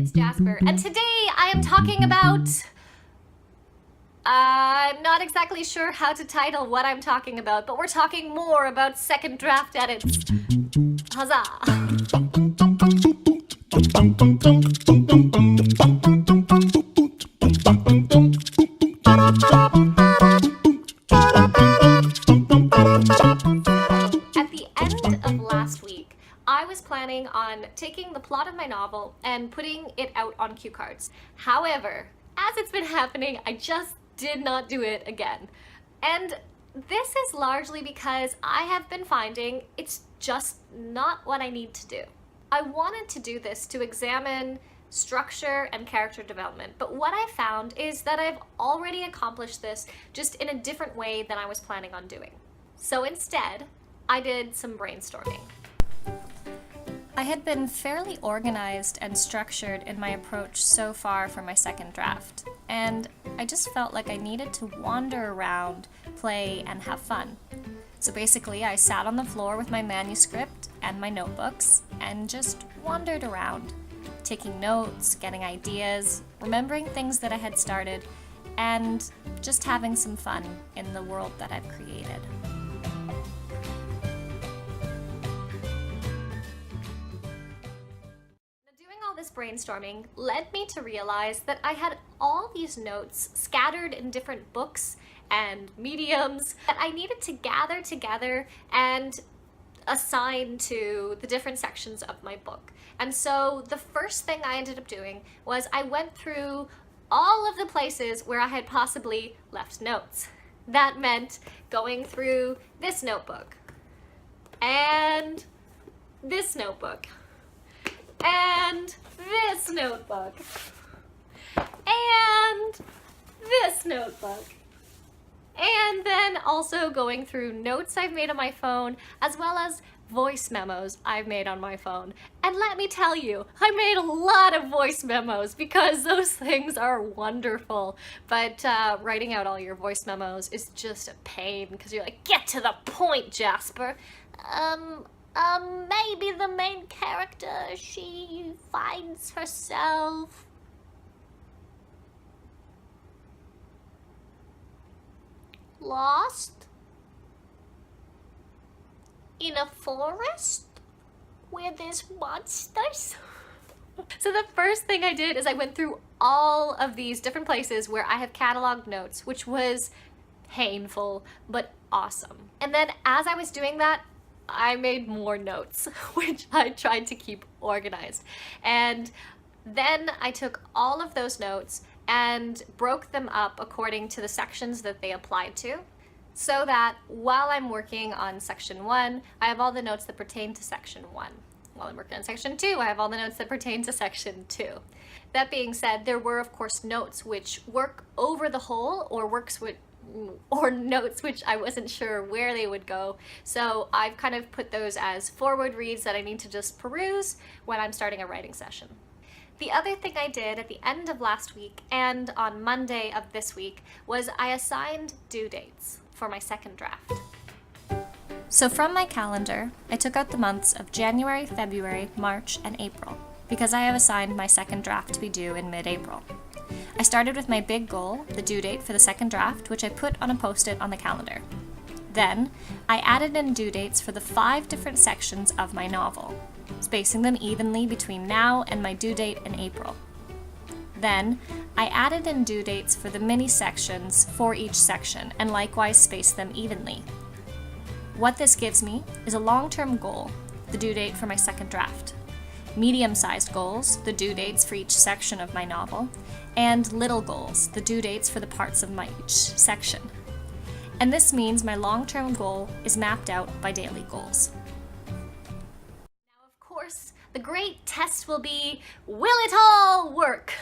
it's Jasper, and today I am talking about... I'm not exactly sure how to title what I'm talking about, but we're talking more about second draft edits. Huzzah! At the end of last week, I was planning on taking the plot of my novel and putting it out on cue cards. However, as it's been happening, I just did not do it again. And this is largely because I have been finding it's just not what I need to do. I wanted to do this to examine structure and character development, but what I found is that I've already accomplished this just in a different way than I was planning on doing. So instead, I did some brainstorming. I had been fairly organized and structured in my approach so far for my second draft, and I just felt like I needed to wander around, play, and have fun. So basically, I sat on the floor with my manuscript and my notebooks and just wandered around, taking notes, getting ideas, remembering things that I had started, and just having some fun in the world that I've created. This brainstorming led me to realize that I had all these notes scattered in different books and mediums that I needed to gather together and assign to the different sections of my book. And so the first thing I ended up doing was I went through all of the places where I had possibly left notes. That meant going through this notebook and this notebook and this notebook, and this notebook, and then also going through notes I've made on my phone, as well as voice memos I've made on my phone. And let me tell you, I made a lot of voice memos because those things are wonderful, but writing out all your voice memos is just a pain because you're like, get to the point, Jasper. Maybe the main character, she finds herself lost in a forest where there's monsters. So the first thing I did is I went through all of these different places where I have cataloged notes, which was painful but awesome. And then as I was doing that, I made more notes, which I tried to keep organized. And then I took all of those notes and broke them up according to the sections that they applied to, so that while I'm working on section 1, I have all the notes that pertain to section 1. While I'm working on section 2, I have all the notes that pertain to section 2. That being said, there were of course notes which work over the whole or notes which I wasn't sure where they would go. So I've kind of put those as forward reads that I need to just peruse when I'm starting a writing session. The other thing I did at the end of last week and on Monday of this week was I assigned due dates for my second draft. So from my calendar, I took out the months of January, February, March, and April because I have assigned my second draft to be due in mid-April. I started with my big goal, the due date for the second draft, which I put on a post-it on the calendar. Then, I added in due dates for the 5 different sections of my novel, spacing them evenly between now and my due date in April. Then, I added in due dates for the mini sections for each section, and likewise spaced them evenly. What this gives me is a long-term goal, the due date for my second draft, medium-sized goals, the due dates for each section of my novel, and little goals, the due dates for the parts of each section. And this means my long-term goal is mapped out by daily goals. Now, of course, the great test will be, will it all work?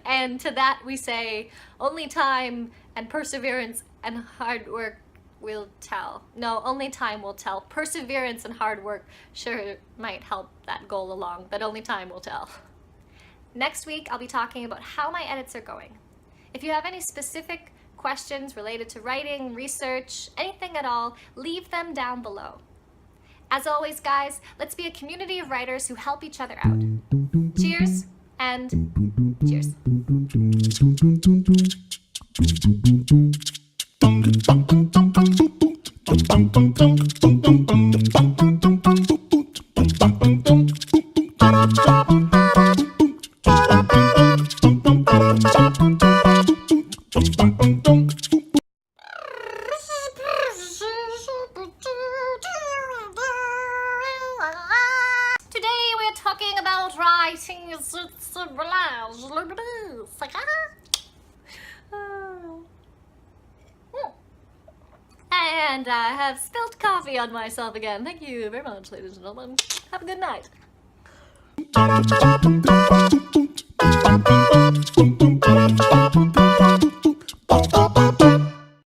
And to that we say, only time and perseverance and hard work will tell. No, only time will tell. Perseverance and hard work sure might help that goal along, but only time will tell. Next week, I'll be talking about how my edits are going. If you have any specific questions related to writing, research, anything at all, leave them down below. As always, guys, let's be a community of writers who help each other out. Cheers! and cheers. Today we're talking about writing. And I have spilled coffee on myself again. Thank you very much, ladies and gentlemen. Have a good night.